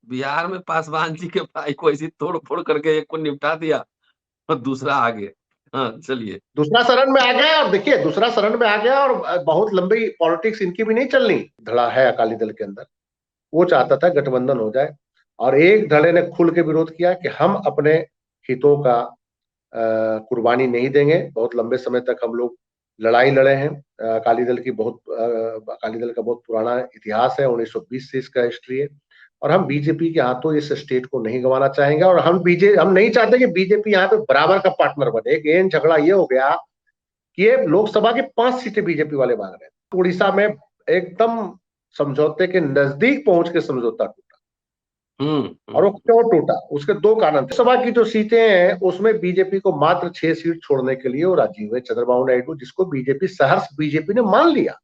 बिहार में पासवान जी के भाई को ऐसी तोड़ फोड़ करके एक को निपटा दिया और दूसरा आ गया। हाँ चलिए। दूसरा शरण में आ गया, और देखिए दूसरा शरण में आ गया, और बहुत लंबी पॉलिटिक्स इनकी भी नहीं चलनी। धड़ा है अकाली दल के अंदर, वो चाहता था गठबंधन हो जाए, और एक धड़े ने खुल के विरोध किया कि हम अपने हितों का कुर्बानी नहीं देंगे। बहुत लंबे समय तक हम लोग लड़ाई लड़े हैं। अकाली दल का बहुत पुराना इतिहास है, 1920 से इसका हिस्ट्री है, और हम बीजेपी के हाथों इस स्टेट को नहीं गंवाना चाहेंगे। और हम नहीं चाहते कि बीजेपी यहाँ पे बराबर का पार्टनर बने। एक एन झगड़ा ये हो गया कि ये लोकसभा की 5 सीटें बीजेपी वाले मांग रहे हैं। उड़ीसा में एकदम समझौते के नजदीक पहुंच के समझौता टूटा। और वो क्यों टूटा, उसके 2 कारण थे। सभा की जो सीटें हैं उसमें बीजेपी को मात्र 6 सीट छोड़ने के लिए वो राजी हुए चंद्रबाबू नायडू, जिसको सहर्ष बीजेपी ने मान लिया।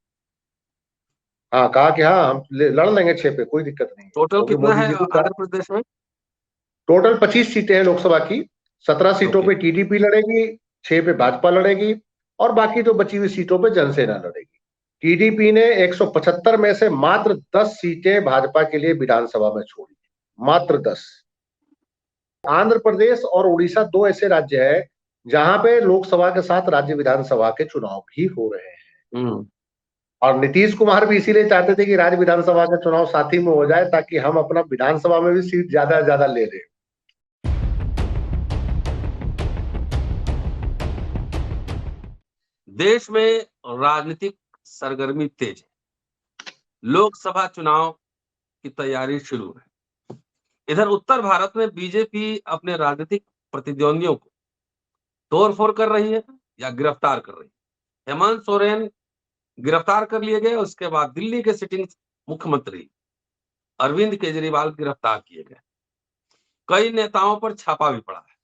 हाँ, कहा कि हाँ हम लड़ लेंगे 6 पे, कोई दिक्कत नहीं। टोटल कितना मोदी है जी को आंध्र प्रदेश में? टोटल 25 सीटें हैं लोकसभा की। 17 सीटों पे टीडीपी लड़ेगी, 6 पे भाजपा लड़ेगी, और बाकी जो बची हुई सीटों पे जनसेना लड़ेगी। टीडीपी ने 175 में से मात्र 10 सीटें भाजपा के लिए विधानसभा में छोड़ी, मात्र 10। आंध्र प्रदेश और उड़ीसा 2 ऐसे राज्य हैं जहां पे लोकसभा के साथ राज्य विधानसभा के चुनाव भी हो रहे हैं। और नीतीश कुमार भी इसीलिए चाहते थे कि राज्य विधानसभा का चुनाव साथ ही में हो जाए, ताकि हम अपना विधानसभा में भी सीट ज्यादा से ज्यादा ले लें। देश में राजनीतिक सरगर्मी तेज है। लोकसभा चुनाव की तैयारी शुरू है। इधर उत्तर भारत में बीजेपी अपने राजनीतिक प्रतिद्वंदियों को तोड़फोड़ कर रही है या गिरफ्तार कर रही है। हेमंत सोरेन गिरफ्तार कर लिए गए, उसके बाद दिल्ली के सिटिंग मुख्यमंत्री अरविंद केजरीवाल गिरफ्तार किए गए। कई नेताओं पर छापा भी पड़ा है।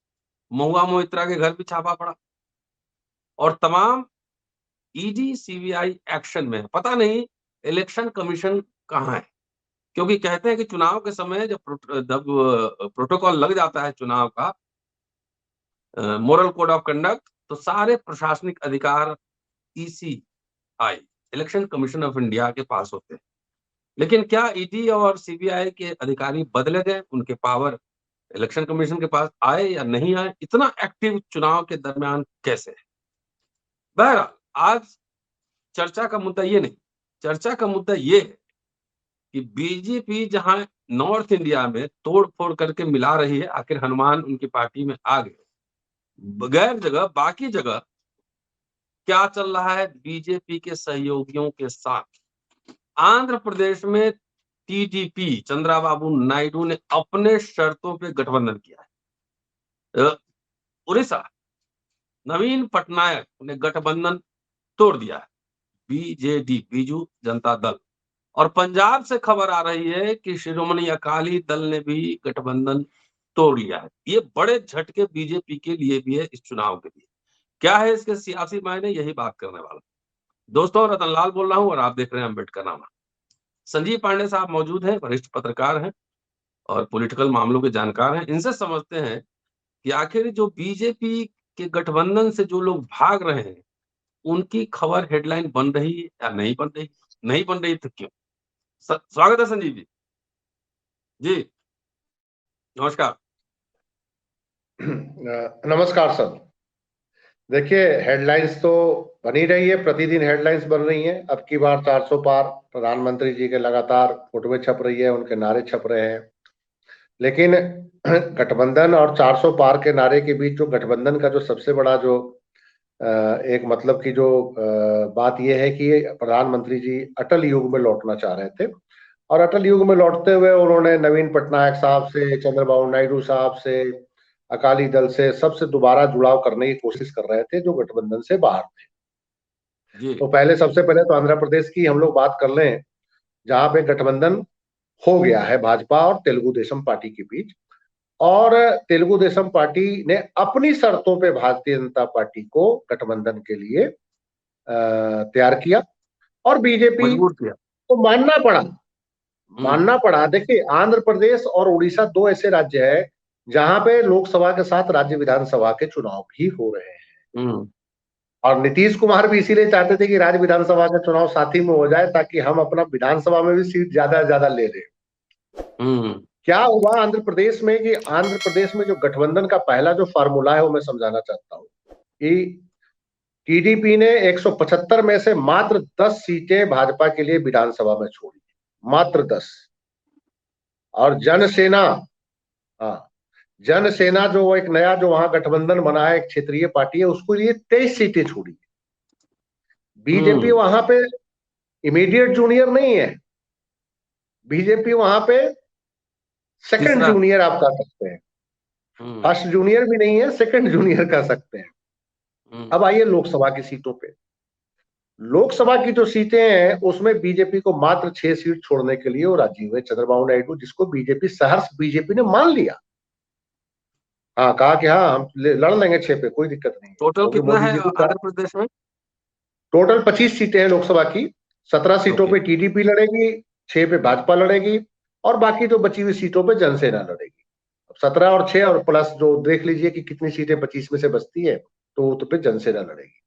महुआ मोइत्रा के घर भी छापा पड़ा, और तमाम ईडी सीबीआई एक्शन में है। पता नहीं इलेक्शन कमीशन कहाँ है, क्योंकि कहते हैं कि चुनाव के समय जब प्रोटोकॉल लग जाता है चुनाव का, मोरल कोड ऑफ कंडक्ट, तो सारे प्रशासनिक अधिकार ECI, election commission of India के पास होते हैं। लेकिन क्या ईडी और सीबीआई के अधिकारी बदले गए, उनके पावर इलेक्शन कमीशन के पास आए या नहीं आए? इतना एक्टिव चुनाव के दरमियान कैसे है? बहरहाल आज चर्चा का मुद्दा ये नहीं, चर्चा का मुद्दा ये है कि बीजेपी जहां नॉर्थ इंडिया में तोड़ फोड़ करके मिला रही है, आखिर हनुमान उनकी पार्टी में आ गए, बगैर जगह बाकी जगह क्या चल रहा है बीजेपी के सहयोगियों के साथ? आंध्र प्रदेश में टीडीपी चंद्रबाबू नायडू ने अपने शर्तों पे गठबंधन किया है। उड़ीसा नवीन पटनायक ने गठबंधन तोड़ दिया है, बीजेडी बीजू जनता दल। और पंजाब से खबर आ रही है कि शिरोमणि अकाली दल ने भी गठबंधन तोड़ लिया है। ये बड़े झटके बीजेपी के लिए भी है इस चुनाव के लिए। क्या है इसके सियासी मायने, यही बात करने वाला। दोस्तों, रतनलाल बोल रहा हूं और आप देख रहे हैं अम्बेडकरनामा। संजीव पांडे साहब मौजूद हैं, वरिष्ठ पत्रकार हैं और पॉलिटिकल मामलों के जानकार हैं। इनसे समझते हैं कि आखिर जो बीजेपी के गठबंधन से जो लोग भाग रहे हैं, उनकी खबर हेडलाइन बन रही है या नहीं बन रही? नहीं बन रही तो क्यों? स्वागत है संजीव जी। जी नमस्कार। नमस्कार सर। देखिए, हेडलाइंस तो बनी रही है, प्रतिदिन हेडलाइंस बन रही हैं। अब की बार 400 पार, प्रधानमंत्री जी के लगातार फोटोएं छप रही है, उनके नारे छप रहे हैं। लेकिन गठबंधन और 400 पार के नारे के बीच जो गठबंधन का जो सबसे बड़ा जो एक मतलब की जो बात यह है कि प्रधानमंत्री जी अटल युग में लौटना चाह रहे थे, और अटल युग में लौटते हुए उन्होंने नवीन पटनायक साहब से, चंद्रबाबू नायडू साहब से, अकाली दल से, सबसे दोबारा जुड़ाव करने की कोशिश कर रहे थे जो गठबंधन से बाहर थे। तो सबसे पहले तो आंध्र प्रदेश की हम लोग बात कर लें, जहां पे गठबंधन हो गया है भाजपा और तेलुगु देशम पार्टी के बीच। और तेलुगु देशम पार्टी ने अपनी शर्तों पे भारतीय जनता पार्टी को गठबंधन के लिए तैयार किया, और बीजेपी मजबूर किया, तो मानना पड़ा। देखिए, आंध्र प्रदेश और उड़ीसा 2 ऐसे राज्य है जहां पे लोकसभा के साथ राज्य विधानसभा के चुनाव भी हो रहे हैं। और नीतीश कुमार भी इसीलिए चाहते थे कि राज्य विधानसभा का चुनाव साथ ही में हो जाए, ताकि हम अपना विधानसभा में भी सीट ज्यादा से ज्यादा ले लें। क्या हुआ आंध्र प्रदेश में कि आंध्र प्रदेश में जो गठबंधन का पहला जो फार्मूला है वो मैं समझाना चाहता हूँ कि टीडीपी ने 175 में से मात्र 10 सीटें भाजपा के लिए विधानसभा में छोड़ी, मात्र 10। और जनसेना, हाँ, जनसेना जो एक नया जो वहां गठबंधन बना है, एक क्षेत्रीय पार्टी है, उसको लिए 23 सीटें छोड़ी। बीजेपी वहां पे इमीडिएट जूनियर नहीं है, बीजेपी वहां पे सेकंड तीसरा। जूनियर आप कह सकते हैं, फर्स्ट जूनियर भी नहीं है, सेकंड जूनियर कह सकते हैं। अब आइए लोकसभा की सीटों पे। लोकसभा की जो सीटें हैं उसमें बीजेपी को मात्र 6 सीट छोड़ने के लिए वो राजी हुए चंद्रबाबू नायडू, जिसको बीजेपी सहर्ष बीजेपी ने मान लिया। हाँ, कहा कि हाँ हम लड़ लेंगे 6 पे, कोई दिक्कत नहीं, टोटल क्योंकि कितना मोदी है जी को आंध्र प्रदेश में? टोटल 25 सीटें हैं लोकसभा की। 17 सीटों ओके। पे टीडीपी लड़ेगी, 6 पे भाजपा लड़ेगी, और बाकी जो बची हुई सीटों पे जनसेना लड़ेगी। 17 और 6 और प्लस जो देख लीजिए कि कितनी सीटें 25 में से बचती है, तो वो तो पे जनसेना लड़ेगी।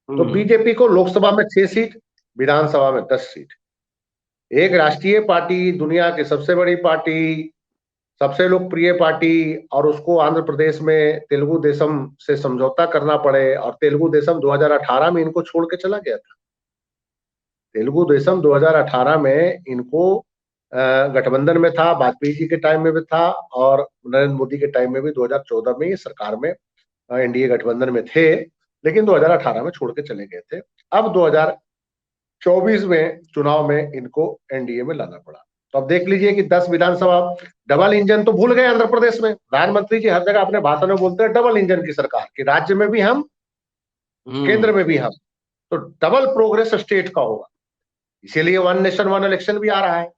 तो बीजेपी को लोकसभा में 6 सीट, विधानसभा में 10 सीट। एक राष्ट्रीय पार्टी, दुनिया की सबसे बड़ी पार्टी, सबसे लोकप्रिय पार्टी, और उसको आंध्र प्रदेश में तेलुगु देशम से समझौता करना पड़े, और तेलुगु देशम 2018 में इनको छोड़ के चला गया था। तेलुगु देशम 2018 में इनको गठबंधन में था, वाजपेयी जी के टाइम में भी था, और नरेंद्र मोदी के टाइम में भी 2014 में ये सरकार में एनडीए गठबंधन में थे, लेकिन 2018 में छोड़ के चले गए थे। अब 2024 में चुनाव में इनको एनडीए में लाना पड़ा। तो अब देख लीजिए कि 10 विधानसभा, डबल इंजन तो भूल गए आंध्र प्रदेश में। प्रधानमंत्री जी हर जगह अपने भाषण में बोलते हैं डबल इंजन की सरकार, कि राज्य में भी हम, केंद्र में भी हम, तो डबल प्रोग्रेस स्टेट का होगा। इसीलिए वन नेशन वन इलेक्शन भी आ रहा है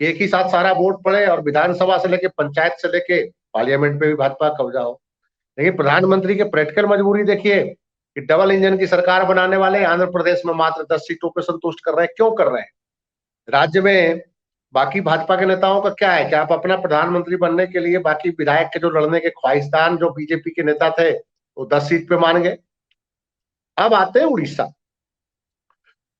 कि एक ही साथ सारा वोट पड़े और विधानसभा से लेके पंचायत से लेके पार्लियामेंट पे भी भाजपा कब्जा हो। लेकिन प्रधानमंत्री के प्रैक्टिकल मजबूरी देखिए कि डबल इंजन की सरकार बनाने वाले आंध्र प्रदेश में मात्र 10 सीटों पे संतुष्ट कर रहे हैं। क्यों कर रहे हैं? राज्य में बाकी भाजपा के नेताओं का क्या है कि आप अपना प्रधानमंत्री बनने के लिए बाकी विधायक के जो लड़ने के ख्वाहिशदान जो बीजेपी के नेता थे वो 10 सीट पे मान गए। अब आते हैं उड़ीसा।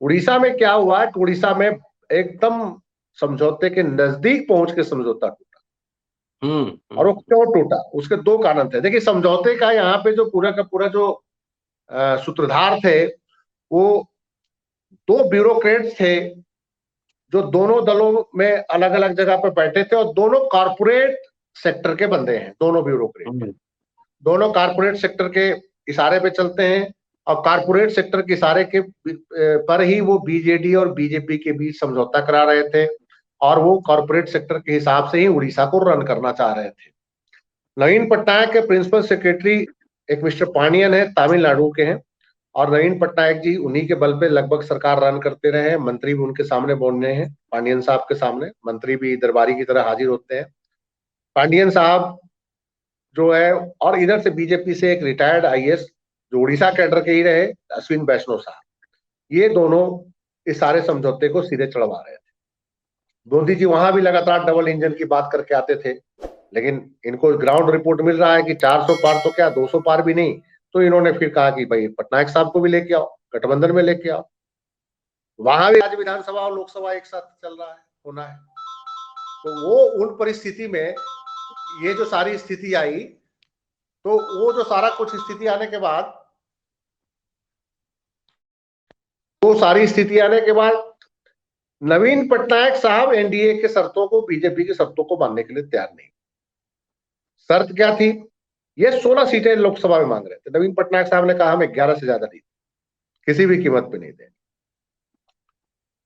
उड़ीसा में क्या हुआ कि उड़ीसा में एकदम समझौते के नजदीक पहुंच के समझौता टूटा। और वो क्यों टूटा? उसके 2 कारण थे। देखिए, समझौते का यहाँ पे जो पूरा का पूरा जो सूत्रधार थे वो 2 ब्यूरोक्रेट्स थे जो दोनों दलों में अलग अलग जगह पर बैठे थे, और दोनों कॉर्पोरेट सेक्टर के बंदे हैं। दोनों ब्यूरोक्रेट दोनों कॉर्पोरेट सेक्टर के इशारे पे चलते हैं, और कॉर्पोरेट सेक्टर के इशारे के पर ही वो बीजेडी और बीजेपी के बीच समझौता करा रहे थे, और वो कॉर्पोरेट सेक्टर के हिसाब से ही उड़ीसा को रन करना चाह रहे थे। नवीन पटनायक के प्रिंसिपल सेक्रेटरी एक मिस्टर पांडियन है, तमिलनाडु के हैं, और नवीन पटनायक जी उन्हीं के बल पे लगभग सरकार रन करते रहे हैं। मंत्री भी उनके सामने बोल रहे हैं, पांडियन साहब के सामने मंत्री भी दरबारी की तरह हाजिर होते हैं। पांडियन साहब जो है, और इधर से बीजेपी से एक रिटायर्ड आईएएस जो उड़ीसा कैडर के ही रहे, अश्विन वैष्णव साहब, ये दोनों इस सारे समझौते को सिरे चढ़वा रहे थे। मोदी जी वहां भी लगातार डबल इंजन की बात करके आते थे, लेकिन इनको ग्राउंड रिपोर्ट मिल रहा है कि 400 पार तो क्या 200 पार भी नहीं। तो इन्होंने फिर कहा कि भाई पटनायक साहब को भी लेके आओ, गठबंधन में लेके आओ। वहां भी आज विधानसभा और लोकसभा एक साथ चल रहा है, होना है। तो वो उन परिस्थिति में ये जो सारी स्थिति आई, तो वो जो सारा कुछ स्थिति आने के बाद, वो सारी स्थिति आने के बाद नवीन पटनायक साहब एनडीए के शर्तों को, बीजेपी की शर्तों को मानने के लिए तैयार नहीं। शर्त क्या थी? ये 16 सीटें लोकसभा में मांग रहे थे। नवीन पटनायक साहब ने कहा हम 11 से ज्यादा नहीं, किसी भी कीमत पे नहीं देंगे।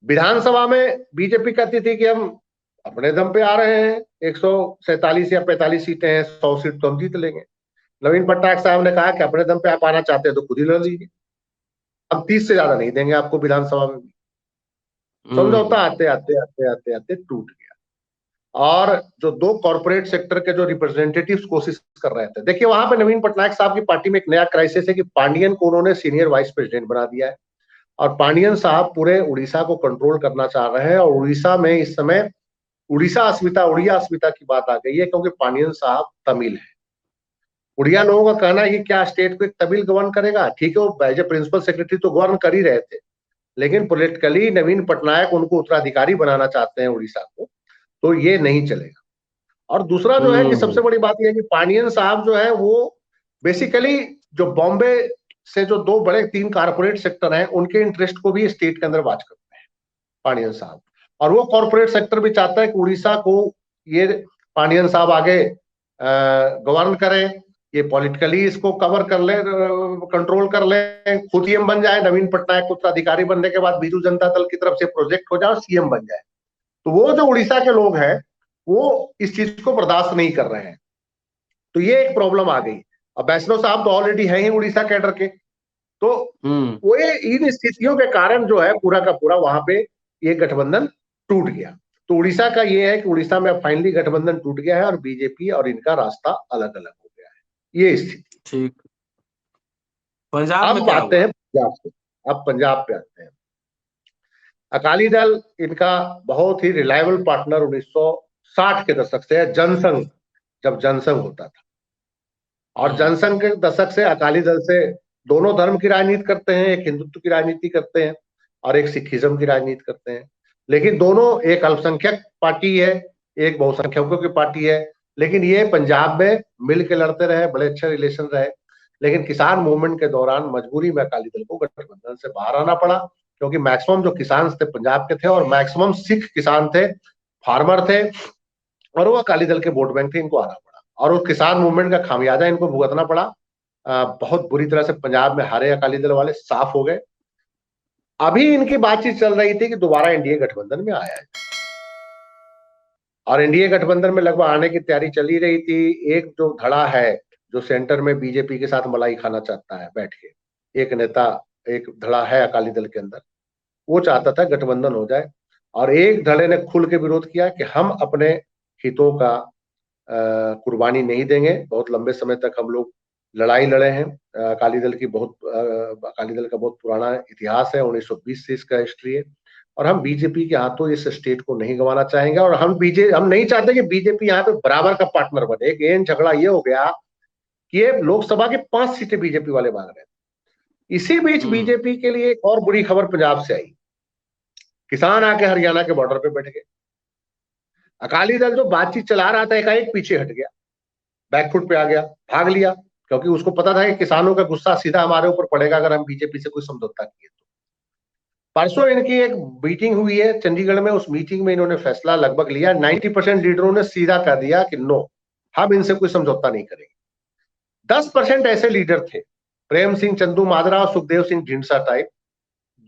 विधानसभा में बीजेपी कहती थी कि हम अपने दम पे आ रहे हैं, 147 या 45 सीटें हैं, 100 सीट तो हम जीत लेंगे। नवीन पटनायक साहब ने कहा कि अपने दम पे आप आना चाहते हैं तो खुद ही लड़ लीजिए, हम 30 से ज्यादा नहीं देंगे आपको विधानसभा में भी। समझौता आते आते आते आते आते टूट गया। और जो 2 कॉर्पोरेट सेक्टर के जो रिप्रेजेंटेटिव्स कोशिश कर रहे थे, देखिए वहां पे नवीन पटनायक साहब की पार्टी में एक नया क्राइसिस है कि पांडियन को उन्होंने सीनियर वाइस प्रेसिडेंट बना दिया है, और पांडियन साहब पूरे उड़ीसा को कंट्रोल करना चाह रहे हैं। और उड़ीसा में इस समय उड़िया अस्मिता की बात आ गई है, क्योंकि पांडियन साहब तमिल है। उड़िया लोगों का कहना है कि क्या स्टेट को एक तमिल गवर्न करेगा? ठीक है, वो एज ए प्रिंसिपल सेक्रेटरी तो गवर्न कर ही रहे थे, लेकिन पॉलिटिकली नवीन पटनायक उनको उत्तराधिकारी बनाना चाहते हैं उड़ीसा को, तो ये नहीं चलेगा। और दूसरा जो है कि सबसे बड़ी बात यह है कि पांडियन साहब जो है वो बेसिकली जो बॉम्बे से जो 2 बड़े 3 कारपोरेट सेक्टर हैं उनके इंटरेस्ट को भी स्टेट के अंदर वॉच करते हैं पांडियन साहब, और वो कॉर्पोरेट सेक्टर भी चाहता है कि उड़ीसा को ये पांडियन साहब आगे गवर्न करें, ये पॉलिटिकली इसको कवर कर ले, कंट्रोल कर ले, खुद सीएम बन जाए, नवीन पटनायक उत्तराधिकारी बनने के बाद बीजू जनता दल की तरफ से प्रोजेक्ट हो जाए और सीएम बन जाए। तो वो जो उड़ीसा के लोग हैं वो इस चीज को बर्दाश्त नहीं कर रहे हैं, तो ये एक प्रॉब्लम आ गई। अब वैष्णव साहब तो ऑलरेडी है ही उड़ीसा कैडर के, तो वो इन स्थितियों के कारण जो है पूरा का पूरा वहां पे ये गठबंधन टूट गया। तो उड़ीसा का ये है कि उड़ीसा में फाइनली गठबंधन टूट गया है और बीजेपी और इनका रास्ता अलग अलग हो गया है, ये स्थिति। ठीक। पंजाब में अब क्या आते हुआ? हैं पंजाब से, अब पंजाब पे आते हैं। अकाली दल इनका बहुत ही रिलायबल पार्टनर 1960 के दशक से है, जनसंघ, जब जनसंघ होता था, और जनसंघ के दशक से अकाली दल से दोनों धर्म की राजनीति करते हैं, एक हिंदुत्व की राजनीति करते हैं और एक सिखिज्म की राजनीति करते हैं, लेकिन दोनों, एक अल्पसंख्यक पार्टी है, एक बहुसंख्यकों की पार्टी है, लेकिन ये पंजाब में मिल के लड़ते रहे, बड़े अच्छे रिलेशन रहे। लेकिन किसान मूवमेंट के दौरान मजबूरी में अकाली दल को गठबंधन से बाहर आना पड़ा, क्योंकि मैक्सिमम जो किसान थे पंजाब के थे और मैक्सिमम सिख किसान थे, फार्मर थे, और वो अकाली दल के वोट बैंक थे, इनको आना पड़ा और उस किसान मूवमेंट का खामियाजा इनको भुगतना पड़ा। बहुत बुरी तरह से पंजाब में हारे अकाली दल वाले, साफ हो गए। अभी इनकी बातचीत चल रही थी कि दोबारा एनडीए गठबंधन में आया है, और एनडीए गठबंधन में लगभग आने की तैयारी चल ही रही थी। एक जो धड़ा है जो सेंटर में बीजेपी के साथ मलाई खाना चाहता है बैठ के, एक नेता, एक धड़ा है अकाली दल के अंदर, वो चाहता था गठबंधन हो जाए, और एक धड़े ने खुल के विरोध किया कि हम अपने हितों का कुर्बानी नहीं देंगे। बहुत लंबे समय तक हम लोग लड़ाई लड़े हैं, अकाली दल का बहुत पुराना इतिहास है, 1920 से इसका हिस्ट्री है, और हम बीजेपी के हाथों इस स्टेट को नहीं गंवाना चाहेंगे, और हम नहीं चाहते कि बीजेपी यहाँ पे बराबर का पार्टनर बने। एक एन झगड़ा ये हो गया कि ये लोकसभा की 5 सीटें बीजेपी वाले मांग रहे हैं। इसी बीच बीजेपी के लिए एक और बुरी खबर पंजाब से आई, किसान आके हरियाणा के बॉर्डर पे बैठ गए। अकाली दल जो बातचीत चला रहा था एकाएक पीछे हट गया, बैकफुट पे आ गया, भाग लिया, क्योंकि उसको पता था कि किसानों का गुस्सा सीधा हमारे ऊपर पड़ेगा अगर हम बीजेपी से कोई समझौता किए तो। परसों इनकी एक मीटिंग हुई है चंडीगढ़ में, उस मीटिंग में इन्होंने फैसला लगभग लिया, 90% लीडरों ने सीधा कह दिया कि नो, हम इनसे कोई समझौता नहीं करेंगे। 10% ऐसे लीडर थे, प्रेम सिंह चंदू माजरा और सुखदेव सिंह ढींडसा टाइप,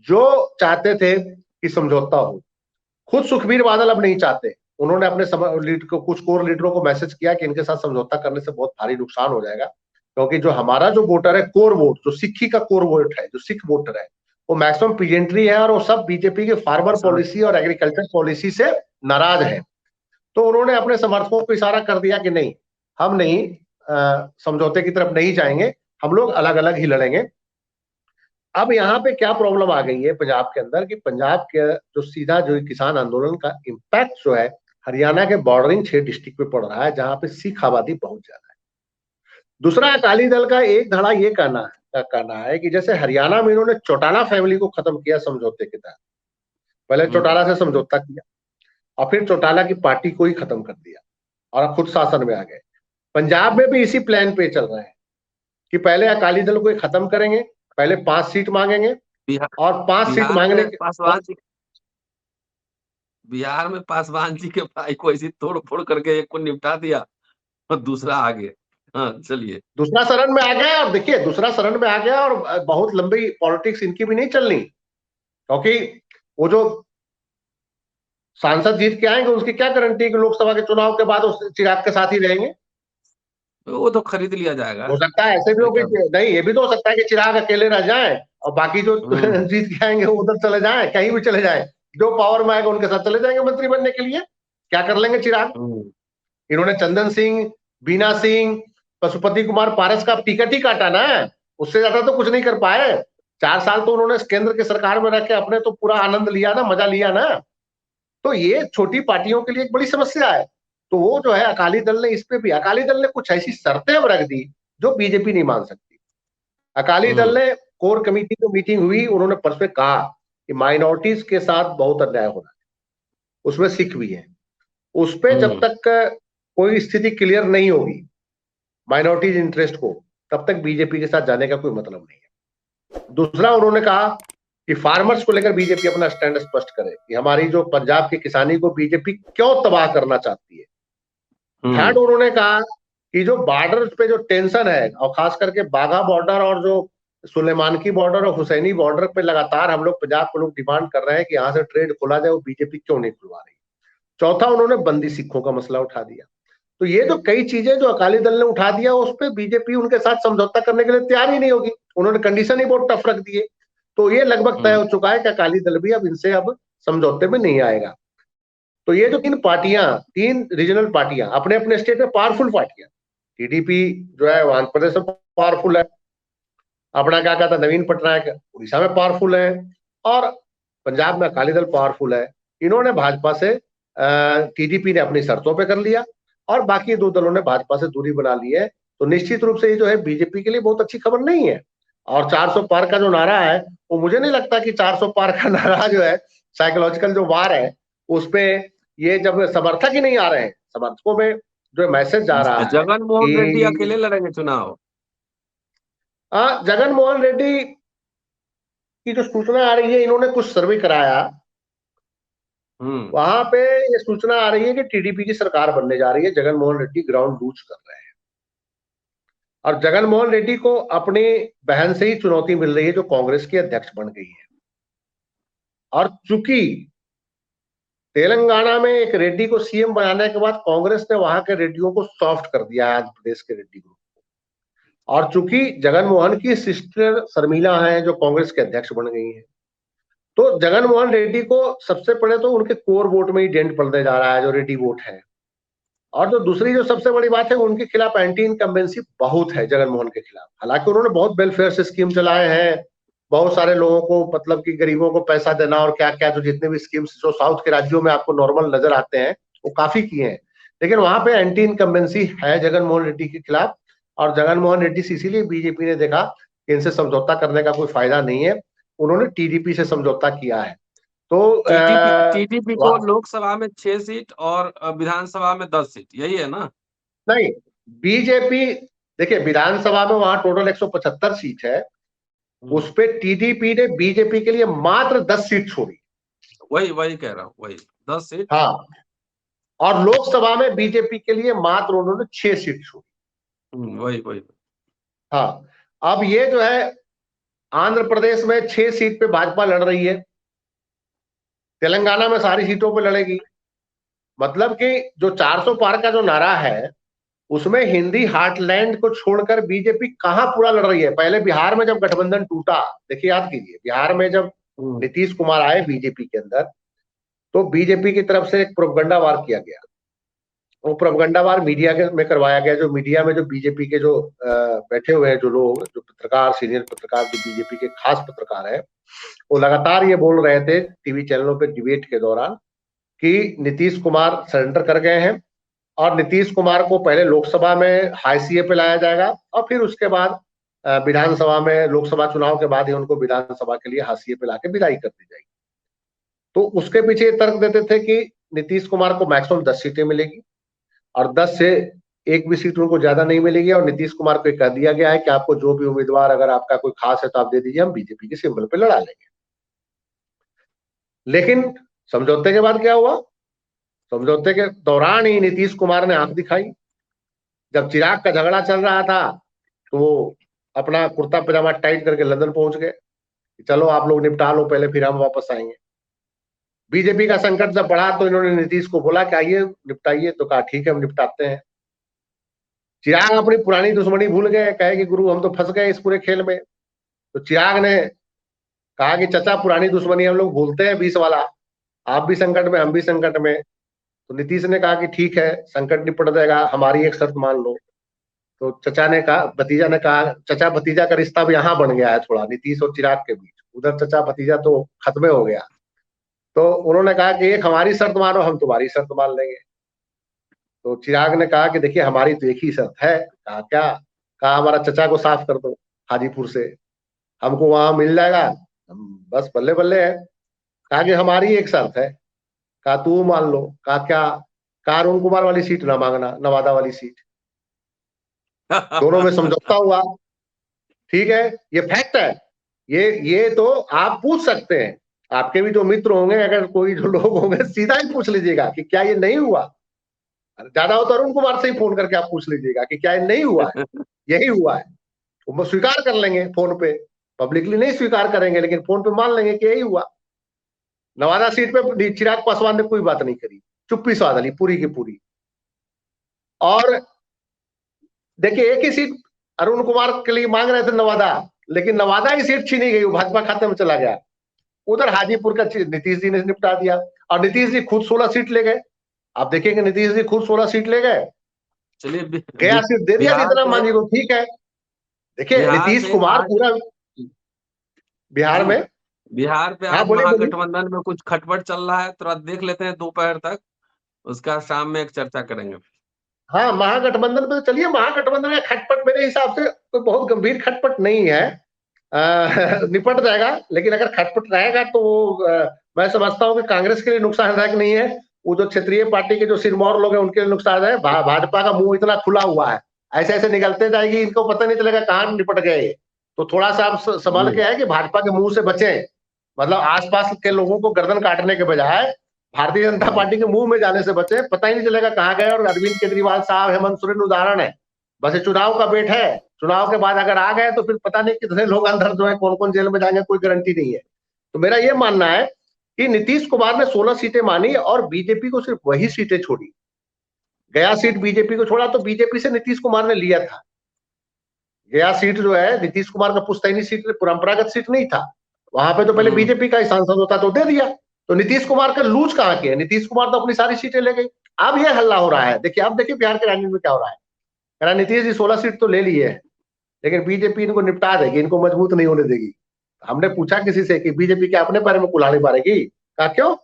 जो चाहते थे कि समझौता हो। खुद सुखबीर बादल अब नहीं चाहते, उन्होंने अपने कुछ कोर लीडरों को मैसेज किया कि इनके साथ समझौता करने से बहुत भारी नुकसान हो जाएगा, क्योंकि जो हमारा जो वोटर है, कोर वोट, जो सिक्खी का कोर वोट है, जो सिख वोटर है, वो मैक्सिमम पीजेंट्री है, और वो सब बीजेपी की फार्मर पॉलिसी और एग्रीकल्चर पॉलिसी से नाराज है। तो उन्होंने अपने समर्थकों को इशारा कर दिया कि नहीं, हम नहीं समझौते की तरफ नहीं जाएंगे, हम लोग अलग अलग ही लड़ेंगे। अब यहाँ पे क्या प्रॉब्लम आ गई है पंजाब के अंदर, कि पंजाब के जो सीधा जो किसान आंदोलन का इम्पैक्ट जो है हरियाणा के बॉर्डरिंग 6 डिस्ट्रिक्ट पे पड़ रहा है, जहां पे सिख आबादी बहुत ज्यादा है। दूसरा, अकाली दल का एक धड़ा ये कहना है कि जैसे हरियाणा में इन्होंने चौटाला फैमिली को खत्म किया समझौते के तहत, पहले चौटाला से समझौता किया और फिर चौटाला की पार्टी को ही खत्म कर दिया और खुद शासन में आ गए। पंजाब में भी इसी प्लान पे चल रहे हैं कि पहले अकाली दल को खत्म करेंगे, पहले 5 सीट मांगेंगे, और 5 सीट मांगने के बिहार में पासवान जी के भाई को ऐसी तोड़ फोड़ करके एक को निपटा दिया और दूसरा आ गया। हाँ, चलिए, दूसरा शरण में आ गया। और देखिए, दूसरा शरण में आ गया और बहुत लंबी पॉलिटिक्स इनकी भी नहीं चलनी, क्योंकि वो जो सांसद जीत के आएंगे उसकी क्या गारंटी कि लोकसभा के चुनाव के बाद उस चिराग के साथ ही रहेंगे। वो तो खरीद लिया जाएगा। हो सकता है ऐसे भी हो कि नहीं, ये भी तो हो सकता है कि चिराग अकेले रह जाए और बाकी जो जीत के आएंगे वो उधर चले जाए, कहीं भी चले जाए, जो पावर में आएगा उनके साथ चले जाएंगे मंत्री बनने के लिए। क्या कर लेंगे चिराग? इन्होंने चंदन सिंह, बीना सिंह, पशुपति कुमार पारस का टिकट ही काटा ना, उससे ज्यादा तो कुछ नहीं कर पाए। 4 साल तो उन्होंने केंद्र की सरकार में रह के अपने तो पूरा आनंद लिया ना, मजा लिया ना। तो ये छोटी पार्टियों के लिए एक बड़ी समस्या है। तो वो जो है अकाली दल ने इस पे भी, अकाली दल ने कुछ ऐसी शर्तें अब रख दी जो बीजेपी नहीं मान सकती। अकाली दल ने कोर कमेटी की मीटिंग हुई, उन्होंने परसों कहा कि माइनॉरिटीज के साथ बहुत अन्याय हो रहा है, उसमें सिख भी है, उस पे जब तक कोई स्थिति क्लियर नहीं होगी माइनॉरिटीज इंटरेस्ट को, तब तक बीजेपी के साथ जाने का कोई मतलब नहीं है। दूसरा, उन्होंने कहा कि फार्मर्स को लेकर बीजेपी अपना स्टैंड स्पष्ट करे कि हमारी जो पंजाब की किसानी को बीजेपी क्यों तबाह करना चाहती है। थर्ड, उन्होंने कहा कि जो बॉर्डर पे जो टेंशन है, और खास करके बाघा बॉर्डर और जो सुलेमान की बॉर्डर और हुसैनी बॉर्डर पे लगातार हम लोग पंजाब के लोग डिमांड कर रहे हैं कि यहाँ से ट्रेड खोला जाए, वो बीजेपी क्यों नहीं खुलवा रही। चौथा, उन्होंने बंदी सिखों का मसला उठा दिया। तो ये जो कई चीजें जो अकाली दल ने उठा दिया, उस पर बीजेपी उनके साथ समझौता करने के लिए तैयार ही नहीं होगी। उन्होंने कंडीशन ही बहुत टफ रख दिए। तो ये लगभग तय हो चुका है कि अकाली दल भी अब इनसे अब समझौते में नहीं आएगा। तो ये जो तीन रीजनल पार्टियां अपने अपने स्टेट में पावरफुल पार्टियां, टीडीपी जो है वो आंध्र प्रदेश में पावरफुल है, अपना क्या कहता है नवीन पटनायक उड़ीसा में पावरफुल है, और पंजाब में अकाली दल पावरफुल है। इन्होंने भाजपा से टीडीपी ने अपनी शर्तों पे कर लिया और बाकी दो दलों ने भाजपा से दूरी बना ली है। तो निश्चित रूप से ये जो है बीजेपी के लिए बहुत अच्छी खबर नहीं है। और 400 पार का जो नारा है, वो मुझे नहीं लगता कि 400 पार का नारा जो है साइकोलॉजिकल जो वार है उस पे, ये जब समर्थक ही नहीं आ रहे हैं, समर्थकों में जो मैसेज जा रहा है जगन मोहन रेड्डी कि अकेले लड़ेंगे चुनाव। जगन मोहन रेड्डी की जो सूचना आ रही है, इन्होंने कुछ सर्वे कराया, वहां पे ये सूचना आ रही है कि टीडीपी की सरकार बनने जा रही है, जगन मोहन रेड्डी ग्राउंड लूज कर रहे हैं। और जगन मोहन रेड्डी को अपनी बहन से ही चुनौती मिल रही है जो कांग्रेस की अध्यक्ष बन गई है। और चूंकि तेलंगाना में एक रेड्डी को सीएम बनाने के बाद कांग्रेस ने वहां के रेड्डियों को सॉफ्ट कर दिया है, आंध्र प्रदेश के रेड्डी ग्रुप को। और चूंकि जगन मोहन की सिस्टर शर्मिला है जो कांग्रेस के अध्यक्ष बन गई है, तो जगन मोहन रेड्डी को सबसे पहले तो उनके कोर वोट में ही डेंट पड़ने जा रहा है जो रेड्डी वोट है। और जो दूसरी जो सबसे बड़ी बात है, उनके खिलाफ एंटी इनकम्बेंसी बहुत है जगन मोहन के खिलाफ। हालांकि उन्होंने बहुत वेलफेयर स्कीम चलाए हैं, बहुत सारे लोगों को मतलब कि गरीबों को पैसा देना और क्या क्या जो जितने भी स्कीम्स जो साउथ के राज्यों में आपको नॉर्मल नजर आते हैं वो काफी किए हैं। लेकिन वहां पे एंटी इनकम्बेंसी है जगन मोहन रेड्डी के खिलाफ। और जगन मोहन रेड्डी से इसीलिए बीजेपी ने देखा कि इनसे समझौता करने का कोई फायदा नहीं है, उन्होंने टीडीपी से समझौता किया है। तो टीडीपी को लोकसभा में 6 सीट और विधानसभा में 10 सीट, यही है ना? नहीं, बीजेपी देखिए विधानसभा में वहां टोटल 175 सीट है, उस पे टीडीपी ने बीजेपी के लिए मात्र 10 सीट छोड़ी। वही कह रहा हूँ, वही 10 सीट। हाँ, और लोकसभा में बीजेपी के लिए मात्र उन्होंने 6 सीट छोड़ी। वही। हाँ, अब ये जो है आंध्र प्रदेश में 6 सीट पे भाजपा लड़ रही है, तेलंगाना में सारी सीटों पे लड़ेगी। मतलब कि जो 400 पार का जो नारा है उसमें हिंदी हार्टलैंड को छोड़कर बीजेपी कहां पूरा लड़ रही है। पहले बिहार में जब गठबंधन टूटा, देखिए याद कीजिए, बिहार में जब नीतीश कुमार आए बीजेपी के अंदर, तो बीजेपी की तरफ से एक प्रोपगंडा वार किया गया। वो प्रोपगंडा वार मीडिया में करवाया गया, जो मीडिया में जो बीजेपी के जो बैठे हुए हैं जो लोग, जो पत्रकार, सीनियर पत्रकार जो बीजेपी के खास पत्रकार है, वो लगातार ये बोल रहे थे टीवी चैनलों पे डिबेट के दौरान कि नीतीश कुमार सरेंडर कर गए हैं और नीतीश कुमार को पहले लोकसभा में हाईसीए पे लाया जाएगा और फिर उसके बाद विधानसभा में, लोकसभा चुनाव के बाद ही उनको विधानसभा के लिए हाईसीए पे लाके विदाई कर दी जाएगी। तो उसके पीछे ये तर्क देते थे कि नीतीश कुमार को मैक्सिमम 10 सीटें मिलेगी और 10 से एक भी सीट उनको ज्यादा नहीं मिलेगी। और नीतीश कुमार को कह दिया गया है कि आपको जो भी उम्मीदवार अगर आपका कोई खास है तो आप दे दीजिए, हम बीजेपी के सिंबल पे लड़ा लेंगे। लेकिन समझौते के बाद क्या हुआ, समझौते के दौरान ही नीतीश कुमार ने आंख दिखाई। जब चिराग का झगड़ा चल रहा था तो वो अपना कुर्ता पजामा टाइट करके लंदन पहुंच गए, चलो आप लोग निपटा लो पहले, फिर हम वापस आएंगे। बीजेपी का संकट जब बढ़ा तो इन्होंने नीतीश को बोला कि आइए निपटाइए, तो कहा ठीक है हम निपटाते हैं। चिराग अपनी पुरानी दुश्मनी भूल गए, कहे कि गुरु हम तो फंस गए इस पूरे खेल में। तो चिराग ने कहा कि चचा पुरानी दुश्मनी हम लोग भूलते हैं 20 वाला, आप भी संकट में हम भी संकट में। तो नीतीश ने कहा कि ठीक है संकट निपट जाएगा, हमारी एक शर्त मान लो। तो चचा ने कहा, भतीजा ने कहा, चचा भतीजा का रिश्ता भी यहाँ बन गया है थोड़ा नीतीश और चिराग के बीच, उधर चचा भतीजा तो खत्म हो गया। तो उन्होंने कहा कि एक हमारी शर्त मानो, हम तुम्हारी शर्त मान लेंगे। तो चिराग ने कहा कि देखिए हमारी तो एक ही शर्त है। कहा क्या? कहा हमारा चचा को साफ कर दो हाजीपुर से, हमको वहां मिल जाएगा, हम बस बल्ले बल्ले है। कहा कि हमारी एक शर्त है। कहा तू मान लो। कहा क्या? कहा अरुण कुमार वाली सीट ना मांगना, नवादा वाली सीट, दोनों में समझौता हुआ। ठीक है, ये फैक्ट है। ये तो आप पूछ सकते हैं, आपके भी जो मित्र होंगे, अगर कोई जो लोग होंगे, सीधा ही पूछ लीजिएगा कि क्या ये नहीं हुआ। ज्यादा हो तो अरुण कुमार से ही फोन करके आप पूछ लीजिएगा कि क्या ये नहीं हुआ है, यही हुआ है। वो स्वीकार कर लेंगे फोन पे, पब्लिकली नहीं स्वीकार करेंगे, लेकिन फोन पे मान लेंगे कि यही हुआ। नवादा सीट पे चिराग पासवान ने कोई बात नहीं करी, चुप्पी साध ली पूरी की पूरी। और देखिए, एक ही सीट अरुण कुमार के लिए मांग रहे थे नवादा, लेकिन नवादा की सीट छीनी गई, वो भाजपा खाते में चला गया। उधर हाजीपुर का नीतीश जी ने निपटा दिया, और नीतीश जी खुद 16 सीट ले गए। आप देखेंगे नीतीश जी खुद 16 सीट ले गए। चलिए गया सीट दे दिया बिहार जीतन राम से, मांझी को, ठीक है। देखिए बिहार नीतीश से कुमार आज, पूरा बिहार जी, में, बिहार पे हाँ आज बोलिए बोलिए। महागठबंधन में कुछ खटपट चल रहा है, थोड़ा देख लेते हैं दोपहर तक, उसका शाम में एक चर्चा करेंगे। हाँ, महागठबंधन पे चलिए, महागठबंधन का खटपट मेरे हिसाब से तो बहुत गंभीर खटपट नहीं है, निपट जाएगा। लेकिन अगर खटपट रहेगा तो वो मैं समझता हूँ कि कांग्रेस के लिए नुकसानदायक नहीं है। वो जो क्षेत्रीय पार्टी के जो सिरमौर लोग हैं उनके लिए नुकसानदायक है। भाजपा का मुंह इतना खुला हुआ है, ऐसे ऐसे निकलते जाएगी, इनको पता नहीं चलेगा कहाँ निपट गए। तो थोड़ा सा आप संभल जी, के है कि भाजपा के मुंह से बचें, मतलब आसपास के लोगों को गर्दन काटने के बजाय भारतीय जनता पार्टी के मुंह में जाने से बचे, पता ही नहीं चलेगा कहाँ गए। और अरविंद केजरीवाल साहब, हेमंत सोरेन उदाहरण है। बस ये चुनाव का वेट है, चुनाव के बाद अगर आ गए तो फिर पता नहीं कितने लोग अंदर जो है कौन कौन जेल में जाएंगे, कोई गारंटी नहीं है। तो मेरा ये मानना है कि नीतीश कुमार ने 16 सीटें मानी और बीजेपी को सिर्फ वही सीटें छोड़ी। गया सीट बीजेपी को छोड़ा तो बीजेपी से नीतीश कुमार ने लिया था। गया सीट जो है नीतीश कुमार का पुश्तैनी सीट, परंपरागत सीट नहीं था, वहां पे तो पहले बीजेपी का ही सांसद होता तो दे दिया। तो नीतीश कुमार का लूज कहाँ किया, नीतीश कुमार तो अपनी सारी सीटें ले गई। अब ये हल्ला हो रहा है, देखिए अब देखिए बिहार के राजनीति में क्या हो रहा है। कह रहा नीतीश जी 16 सीट तो ले लिए है, लेकिन बीजेपी इनको निपटा देगी, इनको मजबूत नहीं होने देगी। हमने पूछा किसी से कि बीजेपी क्या अपने बारे में कुल्हाड़ी मारेगी, कहा क्यों।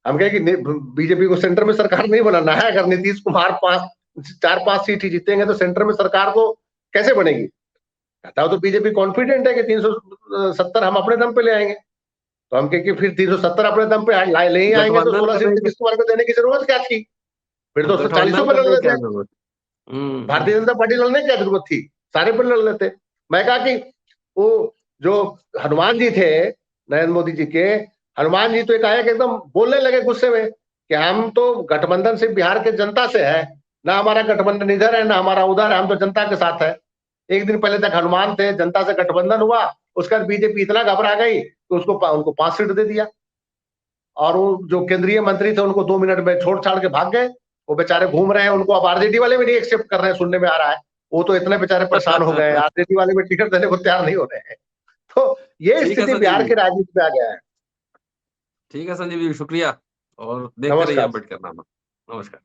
हम कहे कि बीजेपी को सेंटर में सरकार नहीं बनाना है, अगर नीतीश कुमार 4-5 सीट ही जीतेंगे तो सेंटर में सरकार को कैसे बनेगी। कहता हो तो बीजेपी कॉन्फिडेंट है कि 370 हम अपने दम पे ले आएंगे। तो हम कहे कि फिर 370 अपने दम पे ले ही आएंगे तो गठबंधन 16 सीट करने की, नीतीश कुमार को देने की जरूरत क्या थी, फिर तो 40 गठबंधन पे लड़ करने की क्या लेते। जरूरत। भारतीय जनता पार्टी लड़ने की क्या जरूरत थी, सारे पर लड़ लेते। मैं कहा कि वो जो हनुमान जी थे नरेंद्र मोदी जी के, हनुमान जी तो एक आया कि एकदम बोलने लगे गुस्से में कि हम तो गठबंधन से बिहार के जनता से है, ना हमारा गठबंधन इधर है ना हमारा उधर है, हम तो जनता के साथ है। एक दिन पहले तक हनुमान थे, जनता से गठबंधन हुआ, उसके बाद बीजेपी इतना घबरा गई तो उनको 5 सीट दे दिया। और वो जो केंद्रीय मंत्री थे उनको 2 मिनट में छोड़ छाड़ के भाग गए। वो बेचारे घूम रहे हैं, उनको अब आरजेडी वाले भी नहीं एक्सेप्ट कर रहे हैं, सुनने में आ रहा है। वो तो इतने बेचारे परेशान हो गए, आरजेडी वाले भी टिकट देने को तैयार नहीं हो रहे हैं। तो ये ठीक है स्थिति संजीव बिहार जी, के राजनीति में आ गया है। ठीक है संजीव जी, शुक्रिया, और देखते रहिए नमस्कार। अम्बेडकर नामा। नमस्कार।